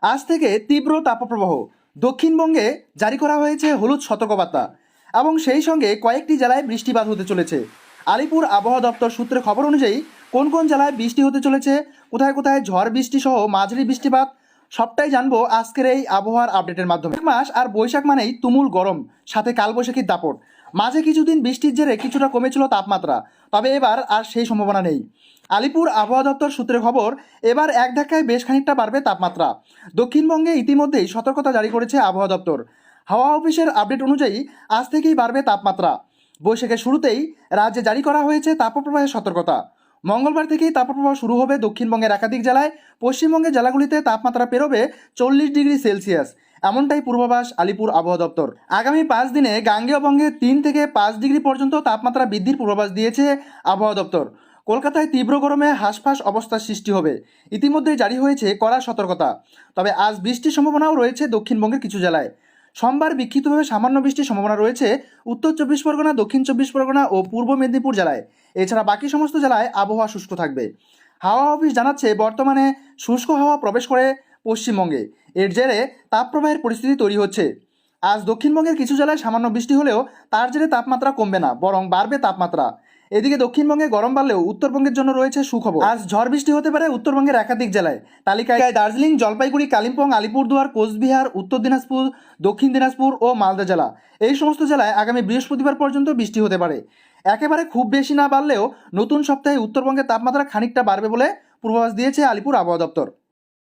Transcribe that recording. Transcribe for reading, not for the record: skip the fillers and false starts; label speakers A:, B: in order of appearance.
A: আজ থেকে তীব্র তাপপ্রবাহ, দক্ষিণবঙ্গে জারি করা হয়েছে হলুদ সতর্কবার্তা এবং সেই সঙ্গে কয়েকটি জেলায় বৃষ্টিপাত হতে চলেছে। আলিপুর আবহাওয়া দপ্তর সূত্রে খবর অনুযায়ী কোন কোন জেলায় বৃষ্টি হতে চলেছে, কোথায় কোথায় ঝড় বৃষ্টি সহ মাঝারি বৃষ্টিপাত, সবটাই জানবো আজকের এই আবহাওয়ার আপডেটের মাধ্যমে। মাস আর বৈশাখ মানেই তুমুল গরম, সাথে কালবৈশাখীর দাপট। মাঝে কিছুদিন বৃষ্টির জেরে কিছুটা কমেছিল তাপমাত্রা, তবে এবার আর সেই সম্ভাবনা নেই। আলিপুর আবহাওয়া দপ্তর সূত্রে খবর, এবার এক ধাক্কায় বেশ খানিকটা বাড়বে তাপমাত্রা। দক্ষিণবঙ্গে ইতিমধ্যেই সতর্কতা জারি করেছে আবহাওয়া দপ্তর। হাওয়া অফিসের আপডেট অনুযায়ী আজ থেকেই বাড়বে তাপমাত্রা। বৈশাখের শুরুতেই রাজ্যে জারি করা হয়েছে তাপপ্রবাহের সতর্কতা। মঙ্গলবার থেকেই তাপপ্রবাহ শুরু হবে দক্ষিণবঙ্গের একাধিক জেলায়। পশ্চিমবঙ্গের জেলাগুলিতে তাপমাত্রা পেরোবে 40 ডিগ্রি সেলসিয়াস, এমনটাই পূর্বাভাস আলিপুর আবহাওয়া দপ্তর। আগামী 5 দিনে গাঙ্গেয় বঙ্গে 3 থেকে 5 ডিগ্রি পর্যন্ত তাপমাত্রা বৃদ্ধির পূর্বাভাস দিয়েছে আবহাওয়া দপ্তর। কলকাতায় তীব্র গরমে হাঁসফাঁস অবস্থার সৃষ্টি হবে, ইতিমধ্যেই জারি হয়েছে কড়া সতর্কতা। তবে আজ বৃষ্টির সম্ভাবনাও রয়েছে দক্ষিণবঙ্গের কিছু জেলায়। সোমবার বিক্ষিপ্তভাবে সামান্য বৃষ্টির সম্ভাবনা রয়েছে উত্তর 24 পরগনা, দক্ষিণ 24 পরগনা ও পূর্ব মেদিনীপুর জেলায়। এছাড়া বাকি সমস্ত জেলায় আবহাওয়া শুষ্ক থাকবে। হাওয়া অফিস জানাচ্ছে, বর্তমানে শুষ্ক হাওয়া প্রবেশ করে পশ্চিমবঙ্গে, এর জেরে তাপপ্রবাহের পরিস্থিতি তৈরি হচ্ছে। আজ দক্ষিণবঙ্গের কিছু জেলায় সামান্য বৃষ্টি হলেও তার জেরে তাপমাত্রা কমবে না, বরং বাড়বে তাপমাত্রা। এদিকে দক্ষিণবঙ্গে গরম বাড়লেও উত্তরবঙ্গের জন্য রয়েছে সুখবর। আজ ঝড় বৃষ্টি হতে পারে উত্তরবঙ্গের একাধিক জেলায়। তালিকায় দার্জিলিং, জলপাইগুড়ি, কালিম্পং, আলিপুরদুয়ার, কোচবিহার, উত্তর দিনাজপুর, দক্ষিণ দিনাজপুর ও মালদা জেলা। এই সমস্ত জেলায় আগামী বৃহস্পতিবার পর্যন্ত বৃষ্টি হতে পারে। একেবারে খুব বেশি না বাড়লেও নতুন সপ্তাহে উত্তরবঙ্গের তাপমাত্রা খানিকটা বাড়বে বলে পূর্বাভাস দিয়েছে আলিপুর আবহাওয়া দপ্তর।